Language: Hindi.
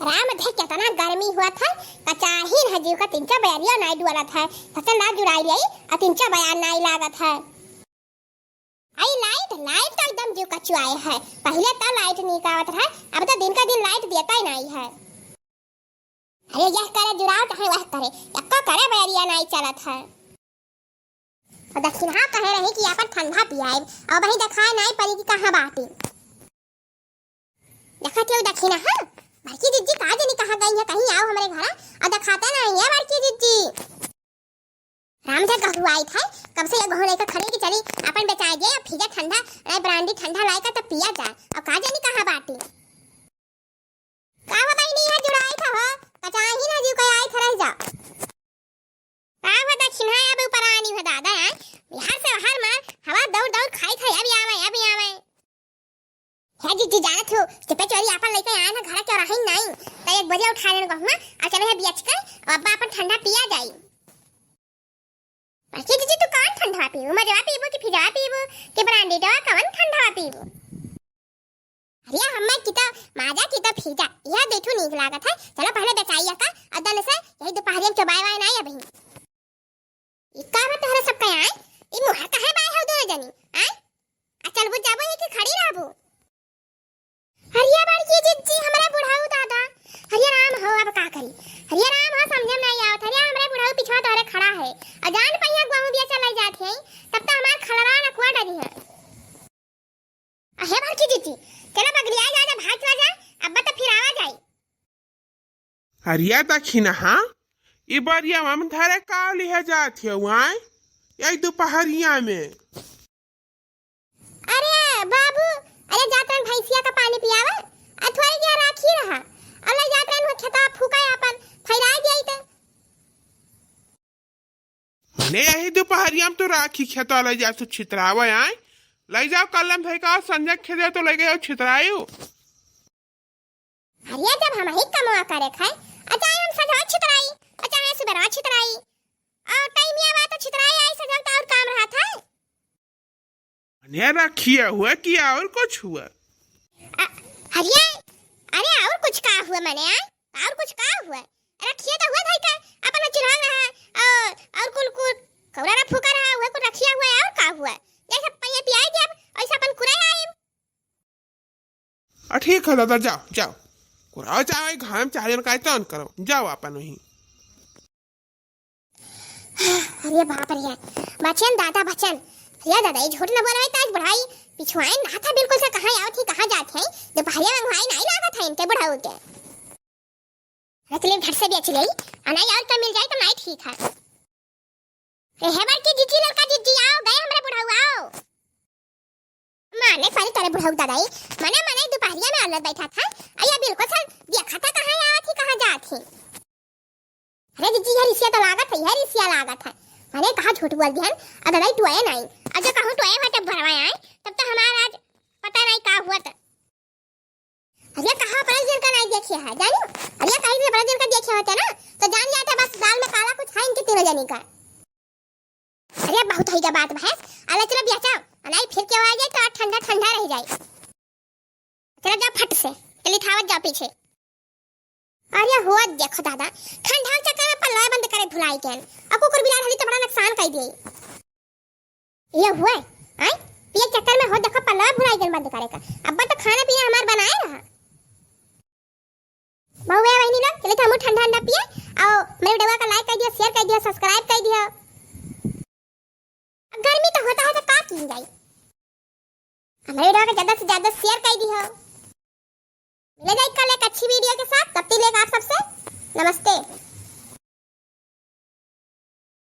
राम थे कितना गर्मी हुआ था कचाही हजी का तिनचा बयारिया नाई दुआला था फसल ना जुड़ाई रही और तिनचा बयान नाई लागत है। आई लाइट लाइट तो एकदम जो कचुआए है। पहले तो लाइट नहीं आवत है, अब तो दिन का दिन लाइट देता ही नहीं है। अरे यह करे जुड़ाव तो है वह करे यक्का करे बयारिया नाई चलत है। और दक्षिणा कहे रही कि अपन ठंडा पियाए और वही दिखाए नहीं पड़ी कि कहां बाटी देखते हो दक्षिणा। हाँ बड़की दीदी कहा जानी कहां गई है, कहीं आओ हमारे घर और दिखाता नहीं है बड़की दीदी। राम से कहू आई था कब से ये गहू लेकर खड़ी की चली अपन बेचाए जे फिजा ठंडा नहीं ब्रांडी ठंडा लाएगा तो पिया जाए और कहा जानी कहां बाटी का हो बहनी है जुड़ाई था हो कचाही ना जीव कोई आई था रह जा का हो दक्षिणा अब ऊपर आनी है दादा है बिहार से बाहर मार हवा दौड़ दौड़ खाई था अभी आवे है जी जानत हो चुपे चोरी अपन लेके आए ना घर के रही नहीं तो 1 बजे उठा लेन गहू और चले है बेच कर और अब्बा अपन ठंडा पिया जाई। बाकी दीदी तू कौन ठंडा पीबू मजवा पीबू कि फिजा पीबू कि ब्रांडी दवा कौन ठंडा पीबू। अरे हम्मा किता माजा किता फिजा यह देखो नीक लागत है। चलो पहले बचाइया का अदन से यही दोपहर में चबाए वाए नहीं अभी इका में तोहरा सब कया ई मुहा काहे बाय हो दो जनी हैं आ चल वो जाबो कि खड़ी रहबो। हरिया बड़की जिज्जी हमरा बुढ़ाऊ दादा हरिया राम हो अब का करी हरिया राम हो समझ में नहीं आवत हरिया हमरा बुढ़ाऊ पिछवा तोरे खड़ा है अजान पहिया गहू बिया चले जात है तब तो हमार खलरा रखवा डरी है। अहे बड़की जिज्जी चलो बगलिया जा भाग जा अब्बा तो फिर आवा जाई। हरिया दक्षिणा हाँ ये बारिया हम थारे का लिया जात है वहां यही दोपहरिया में। अरे बाबू अरे जातन भैंसिया का पानी पियावा आ थोड़ी देर राखी रहा और ले जातन हो खेता फूका अपन फैला दिया तो मने यही दोपहरिया में तो राखी खेता ले जा तो छितरावा आए ले जाओ कलम भाई का संजय खेदे तो ले गए छितरायो। अरे जब हम ही कमवा करे खाए अचाए हम सजा छितराई अचाए सुबह छितराई और टाइम ये बात छितराई आई सजा का और काम रहा था मने रखिया हुआ कि और कुछ हुआ। हरिया अरे और कुछ का हुआ मने और कुछ का हुआ रखिया तो हुआ भाई का अपन चुरा रहा और कुल कौरा फूका रहा हुआ को रखिया हुआ और का हुआ जैसे पहिया पियाई जब ऐसा अपन कुराई आए। ठीक है दादा जाओ जाओ कुराओ चाहे घाम चाहे का तन करो जाओ अपन वहीं। अरे बाप रे बचन दादा बचन या दादा ये झूठ न बोल रहा है ताज बढ़ाई पिछवाए ना था बिल्कुल से कहां आओ थी कहां जात है दोपहरिया में भाई नहीं लागत है इनके बढ़ाओ के रतले घर से भी अच्छी गई अनाई और तो मिल जाए तो नहीं ठीक है। रे है बार की जीजी लड़का जीजी आओ गए हमरे बुढ़ाऊ आओ माने सारी तेरे बुढ़ाऊ दादाई मने मने दोपहरिया में अलग बैठा था आया बिल्कुल से देखा था कहां आओ थी कहां जात है। अरे जीजी यार इसिया तो लागत है यार इसिया लागत है मैंने कहा झूठ बोल दिया अगर नहीं टुआए नहीं अगर कहूं टुआए हटे भरवाए आए तब तो हमारा आज पता नहीं का हुआ था। अरे कहा बड़ा दिन का नहीं देखिए है जानो अरे कहीं से बड़ा दिन का देखे होते ना तो जान जाते बस दाल में काला कुछ है इनके 3 जनी का। अरे बहुत ही का बात भैंस अरे चलो बेचाओ नहीं फिर क्या आ जाए तो ठंडा ठंडा रह जाए चलो जाओ फट से चली थावत जाओ पीछे। अरे हुआ देखो दादा ठंडा चक्कर में पल्ला बंद करे भुलाई के अब कुकुर बिलाल हली तो बड़ा नुकसान कर दिए ये हुआ आई ये चक्कर में हो देखो पल्ला भुलाई के बंद करे का अब तो खाना पीना हमार बनाए रहा बहुए वही लोग चले हम ठंडा ठंडा पिए और मेरे वीडियो का लाइक कर दियो शेयर कर दियो सब्सक्राइब कर दियो। गर्मी तो होता है तो का की जाए हमारे वीडियो को ज्यादा से ज्यादा शेयर कर दियो मिले जाए कल एक अच्छी वीडियो